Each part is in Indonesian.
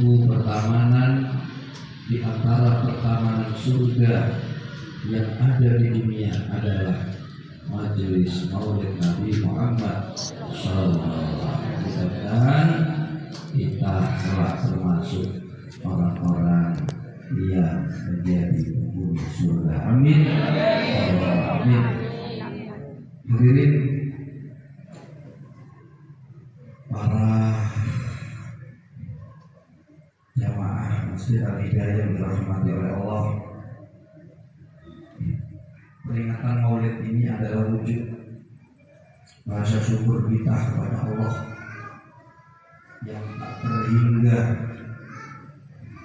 satu pertamanan di antara pertamanan surga yang ada di dunia adalah majelis Maulid Nabi Muhammad SAW. Mudah-mudahan kita telah termasuk orang-orang yang menjadi penghuni surga. Amin. Amin. Hadirin para jamaah Masjid Al-Hidayah yang dirahmati oleh Allah, peringatan Maulid ini adalah wujud rasa syukur kita kepada Allah yang tak terhingga,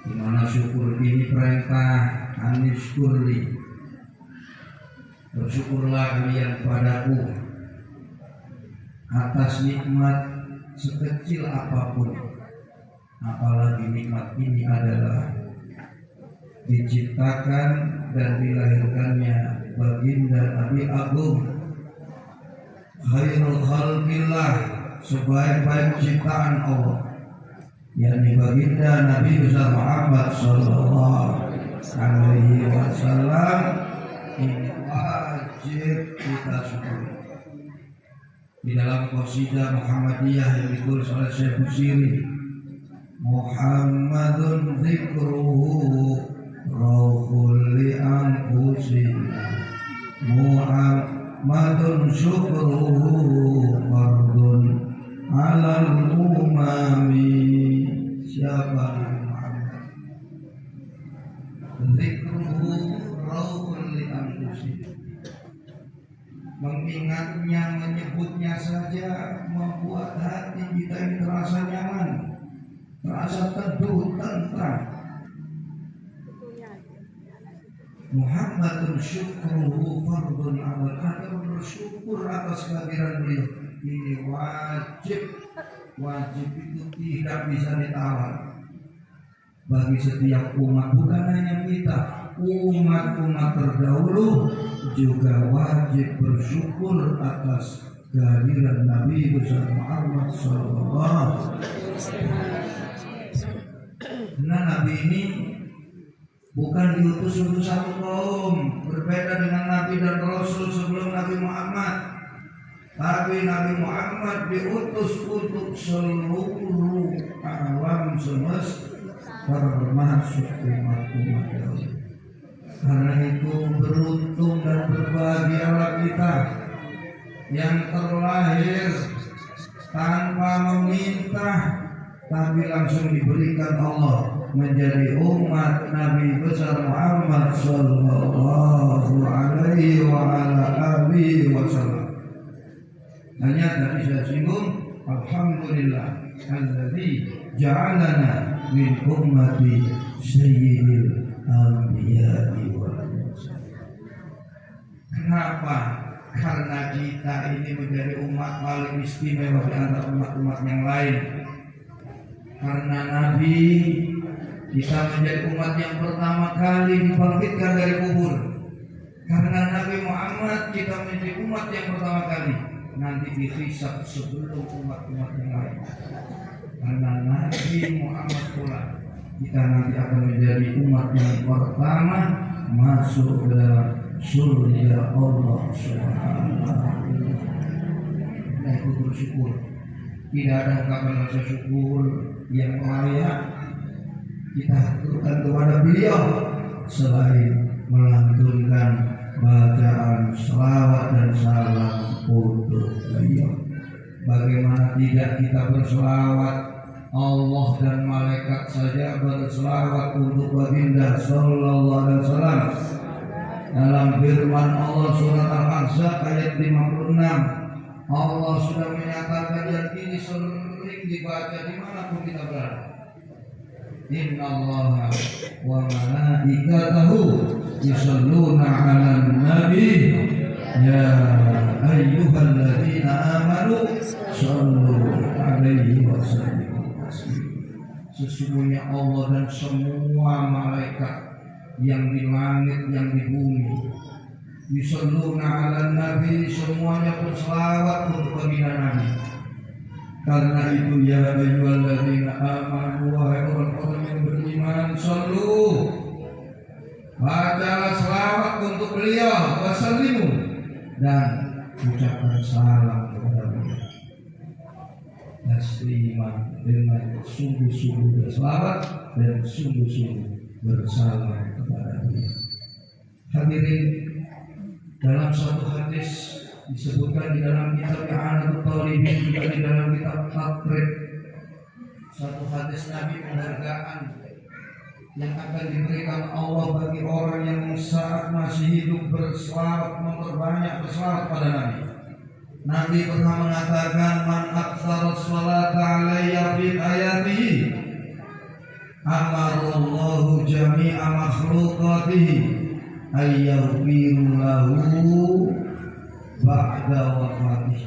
di mana syukur ini perintah anishkurli, bersyukurlah kalian padaku atas nikmat sekecil apapun, apalagi nikmat ini adalah diciptakan dan dilahirkannya baginda Nabi Agung khairul khalqillah, sebaik-baik ciptaan Allah, yakni baginda Nabi besar Muhammad sallallahu alaihi wasallam. Ini wajib kita syukuri. Di dalam qasidah Muhammadiyah yang ditulis oleh Syekh Busiri, Muhammadun zikruhu rawhul li anfusina, Muhammadun syukruhu fardun alal umami. Siapa Muhammad? Zikruhu rawhul li anfusina, mengingatnya, menyebutnya saja membuat hati kita ini terasa nyaman, terasa teduh, tentram. Muhammadun syukruhu fardun amal, ada bersyukur atas kehadiran beliau. Ini wajib. Wajib itu tidak bisa ditawar bagi setiap umat, bukan hanya kita, umat-umat terdahulu juga wajib bersyukur atas kehadiran Nabi besar Muhammad SAW. Nah, Nabi ini bukan diutus untuk satu kaum, berbeda dengan Nabi dan Rasul sebelum Nabi Muhammad. Tapi Nabi Muhammad diutus untuk seluruh alam semesta, termasuk umat-umat Allah. Karena itu beruntung dan berbahagialah kita yang terlahir tanpa meminta, tapi langsung diberikan Allah menjadi umat Nabi besar Muhammad sallallahu alaihi wasallam. Hanya tadi saya singgung, alhamdulillah alladzi ja'alana min ummati sayyidil anbiya'i wal mursalin. Kenapa? Karena kita ini menjadi umat paling istimewa di antara umat-umat yang lain. Karena Nabi, kita menjadi umat yang pertama kali dibangkitkan dari kubur. Karena Nabi Muhammad, kita menjadi umat yang pertama kali nanti dihisab sebelum umat-umat yang lain. Karena Nabi Muhammad pula, kita nanti akan menjadi umat yang pertama masuk ke dalam surga Allah Subhanahu wa ta'ala. Nah, itu bersyukur. Tidak ada ungkapan rasa syukur yang layak kita haturkan kepada beliau selain melantunkan bacaan salawat dan salam untuk beliau. Bagaimana tidak kita berselawat, Allah dan malaikat saja berselawat untuk baginda sallallahu alaihi wasallam. Dalam firman Allah surat Al-Ahzab ayat 56, Allah sudah menyatakan yang ini sering dibaca dimanapun kita berada. Inna Allah wa malaikatahu yusalluna 'alan nabi ya ayyuhalladzina amanu sallu 'alaihi wasallam. Sesungguhnya Allah dan semua malaikat yang di langit, yang di bumi, yusalluna 'alan nabi, semuanya berselawat untuk baginda Nabi. Karena itu ya ayyuhalladzina amanu, wahai orang-orang dan ucapkan salam kepada beliau. Tasliman dengan sungguh-sungguh berselawat dan sungguh-sungguh bersalam kepada beliau. Hadirin, dalam suatu hadis disebutkan di dalam kitab I'anatul Talibin, juga di dalam kitab Tatrib, satu hadis Nabi penghargaan yang akan diberikan Allah bagi orang yang saat masih hidup berselawat, memperbanyak berselawat pada Nabi. Nabi pernah mengatakan, man aktsara sholata alayya fi hayatihi amarallahu jami'a makhluqatihi ayyaghfiru lahu ba'da wafatih.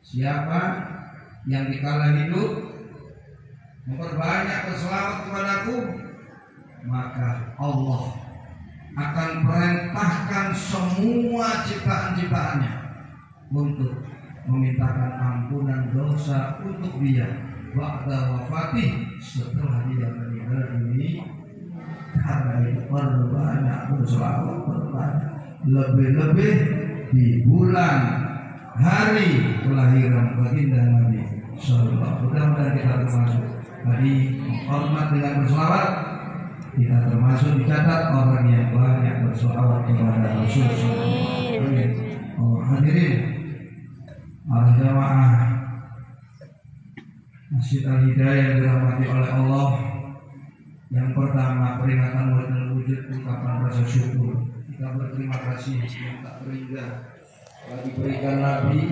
Siapa yang dikala hidup memperbanyak berselawat kepadaku, maka Allah akan perintahkan semua ciptaan-ciptaannya untuk memintakan ampunan dosa untuk dia ba'da wafatih, setelah dia meninggal dunia. Karena itu perbanyak berselawat, perbanyak, lebih-lebih di bulan hari kelahiran baginda Nabi Sallallahu. Mudah-mudahan kita termasuk tadi hormat dengan berselawat, kita termasuk dicatat orang yang banyak berselawat kepada Rasulullah. Oh, hadirin, para jamaah Masjid Al-Hidayah yang dirahmati oleh Allah, yang pertama peringatan wujud ungkapan rasa syukur. Kita berterima kasih yang tak terhingga bagi berikan Nabi,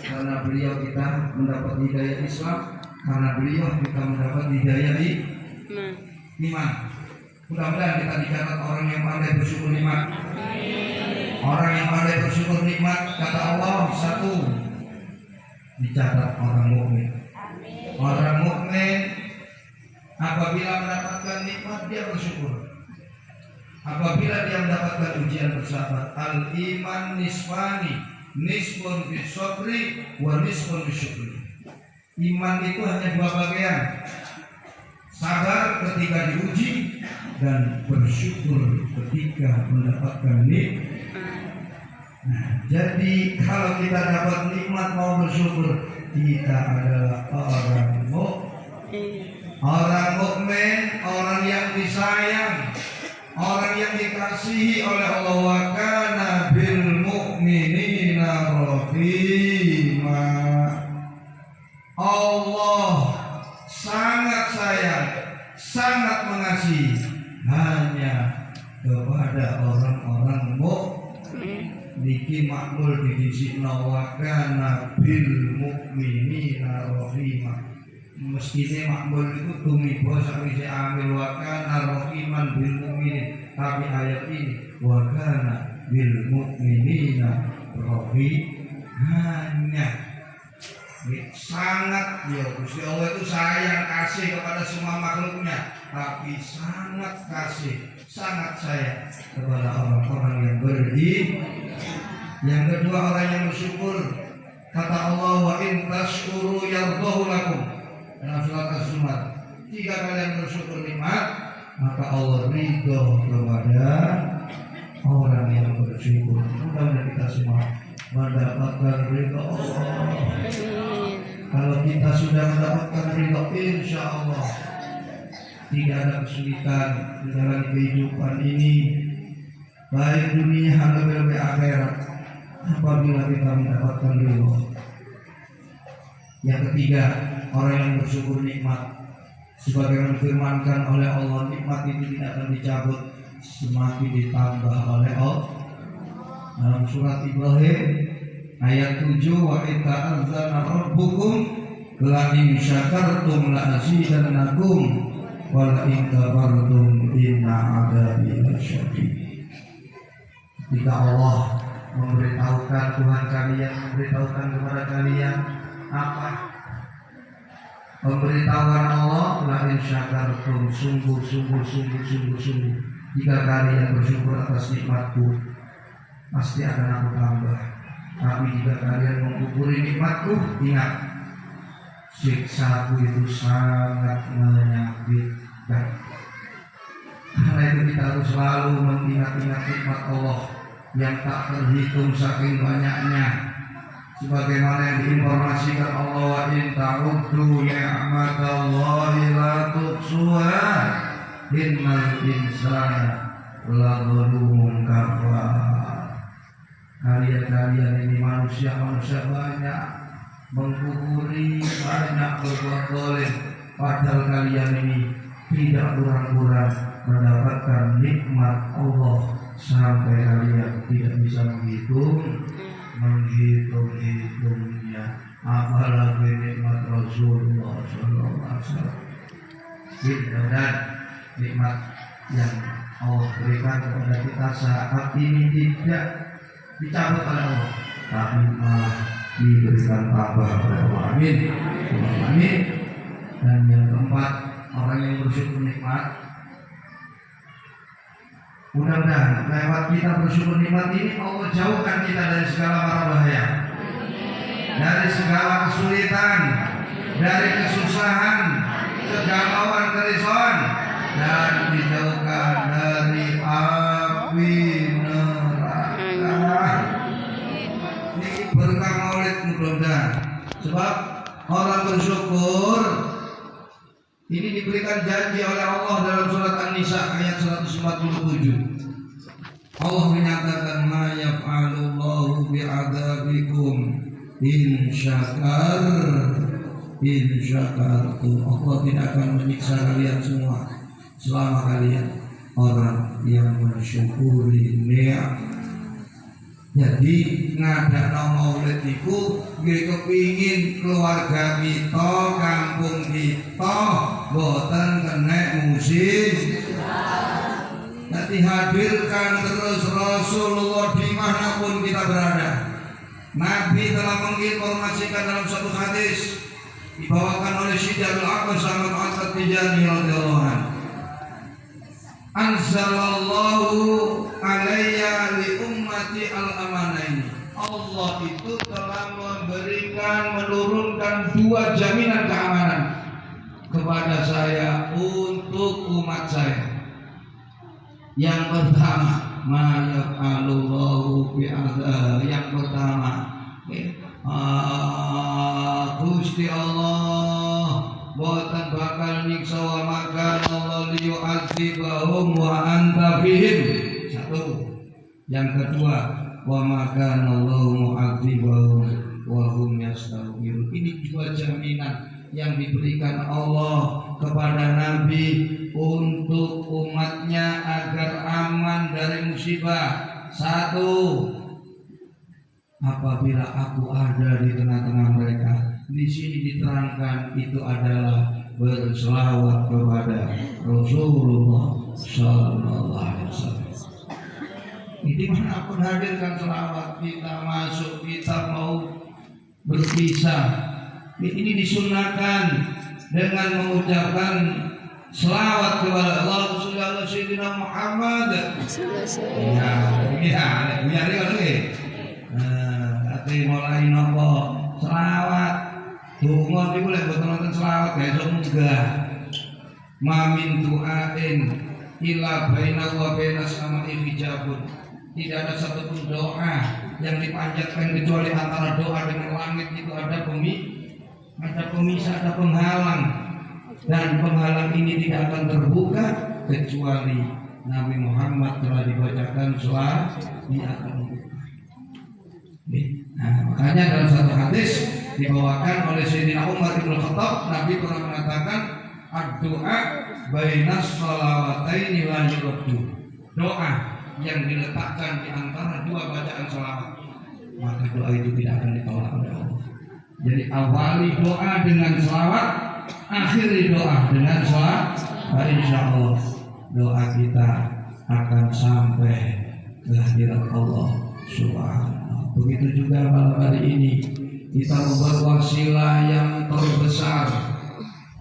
karena beliau kita mendapat hidayah Islam, karena beliau kita mendapat hidayah iman. Mudah-mudahan kita dicatat orang yang pandai bersyukur nikmat. Orang yang pandai bersyukur nikmat, kata Allah, satu, dicatat orang mukmin. Orang mukmin apabila mendapatkan nikmat dia bersyukur. Apabila dia mendapatkan ujian bersabar. Al-iman nisfani, nisfun fi sabri wa nisfun fi syukri. Iman itu hanya dua bagian, sabar ketika diuji dan bersyukur ketika mendapatkan nikmat. Nah, jadi kalau kita dapat nikmat mau bersyukur, kita adalah orang mukmin, orang yang disayang, orang yang dikasihi oleh Allah. Wa kana bil mu'minina rahima. Allah sangat sayang, sangat mengasihi hanya kepada orang-orang mukmin. Niki makmul didisikna wa kana bil mu'minina rahima. Mestine makmul itu tumiba sakwise amil wa kana rahiman bil mu'minin. Tapi ayat ini wa kana bil mu'minina rahimanya, sangat, ya Gusti Allah itu sayang kasih kepada semua makhluknya, tapi sangat kasih, sangat sayang kepada orang-orang yang beriman. Yang kedua, orang yang bersyukur. Kata Allah, wa in tashkuru yardahu lakum. Dalam surat Az-Zumar, jika kalian bersyukur nikmat, maka Allah ridho kepada orang yang bersyukur. Mudah-mudahan kita semua mendapatkan ridho Allah. Kalau kita sudah mendapatkan ridho, insya Allah tidak ada kesulitan di dalam kehidupan ini, baik dunia lebih akhirat, apabila kita mendapatkan ridho. Yang ketiga, orang yang bersyukur nikmat, sebagaimana difirmankan oleh Allah, nikmat itu tidak akan dicabut, semakin ditambah oleh Allah. Dalam surat Ibrahim ayat 7, wa ta'azzana rabbukum la in syakartum la azidannakum wa la in kafartum inna adzabi lasyadid. Jika Allah memberitahukan, Tuhan kalian memberitahukan kepada kalian apa? Pemberitahuan Allah, la in syakartum, sungguh jika kalian bersyukur atas nikmatku, pasti akan aku tambah. Tapi jika kalian mengkufuri nikmatku, ingat, siksaku itu sangat menyakitkan. Karena itu kita harus selalu mengingat-ingat nikmat Allah yang tak terhitung saking banyaknya. Sebagaimana yang diinformasikan Allah, wa in ta'uddu ni'matallahi la tuhsuha innal insana lazalumun kafar. Kalian ini manusia banyak mengkufuri, banyak berbuat zalim, padahal kalian ini tidak kurang-kurang mendapatkan nikmat Allah sampai kalian tidak bisa menghitungnya, apalagi nikmat Rasulullah Sallallahu Alaihi Wasallam. Dan nikmat yang Allah berikan kepada kita saat ini tidak dicabut oleh Allah, tapi malah diberikan tambah oleh Allah. Amin. Amin. Dan yang keempat, orang yang bersyukur nikmat, mudah-mudahan lewat kita bersyukur nikmat ini Allah jauhkan kita dari segala mara bahaya, dari segala kesulitan, dari kesusahan, kegalauan, kerisauan, dan dijauhkan dari api neraka. Ini berkah maulid mudah-mudahan. Sebab orang bersyukur ini diberikan janji oleh Allah dalam surat An-Nisa ayat 147. Allah menyatakan, ma yaf'alullahu bi'adabikum in syakartum. Allah tidak akan menyiksa kalian semua selama kalian orang yang mensyukuri nikmat. Jadi ngadakno maulid iku nggih kepingin keluarga kita, kampung kita boten kena musibah. Nanti hadirkan terus Rasulullah dimanapun kita berada. Nabi telah menginformasikan dalam satu hadis dibawakan oleh Syekh Al-Aqsa Ahmad At-Tijani radhiyallahu anhu. Anzalallahu alayya li ummati al-amanaini. Allah itu telah menurunkan dua jaminan keamanan kepada saya untuk umat saya. Yang pertama, ma yaf'alullahu bi'adha. Yang pertama, Gusti Allah boten bakal nyiksa wa maka Allah liyu'adzibahum wa anta fihim. Satu. Yang kedua, wa maka Allah mu'adzibahum wa hum yastaghfirun. Ini dua jaminan yang diberikan Allah kepada Nabi untuk umatnya agar aman dari musibah. Satu, apabila aku ada di tengah-tengah mereka. Di sini diterangkan itu adalah berselawat kepada Rasulullah Sallallahu Alaihi Wasallam. Ini manapun hadirkan selawat, kita masuk, kita mau berpisah, ini disunahkan dengan mengucapkan selawat kepada Allah Subhanahu Sayyidina Muhammad. Ya, mulai nopo selawat. Dungo niku lek boten wonten selawat gak iso munggah. Mamin du'ain ila baina wa baina sama'i hijabun. Tidak ada satupun doa yang dipanjatkan kecuali antara doa dengan langit itu ada pemisah, ada penghalang. Dan penghalang ini tidak akan terbuka kecuali Nabi Muhammad telah dibacakan selawat, dia akan membuka. Nah, makanya dalam satu hadis dibawakan oleh Sayyidina Umar bin Khattab, Nabi pernah mengatakan ad-du'a bainas shalawataini la yuraddu. Doa yang diletakkan di antara dua bacaan selawat, maka doa itu tidak akan ditolak oleh Allah. Jadi awali doa dengan selawat, akhiri doa dengan selawat, insyaallah doa kita akan sampai ke hadirat Allah Subhanahu. Begitu juga malam hari ini kita membuat wasilah yang terbesar.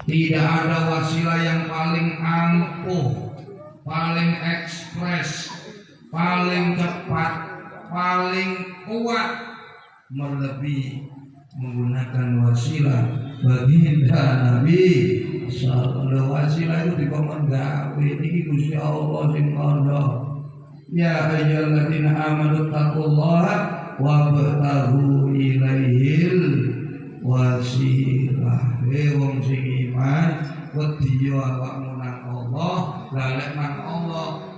Tidak ada wasilah yang paling ampuh, paling ekspres, paling cepat, paling kuat melebihi menggunakan wasilah baginda Nabi sallallahu. Wasilah itu dikon gawe iki Gusti Allah sing kandha. Ya ayyuhalladzina amanu taqullaha wabtaghu ilaihil wasilah. Wong sing iman wedi yo awakmu nang Allah, lalek nang Allah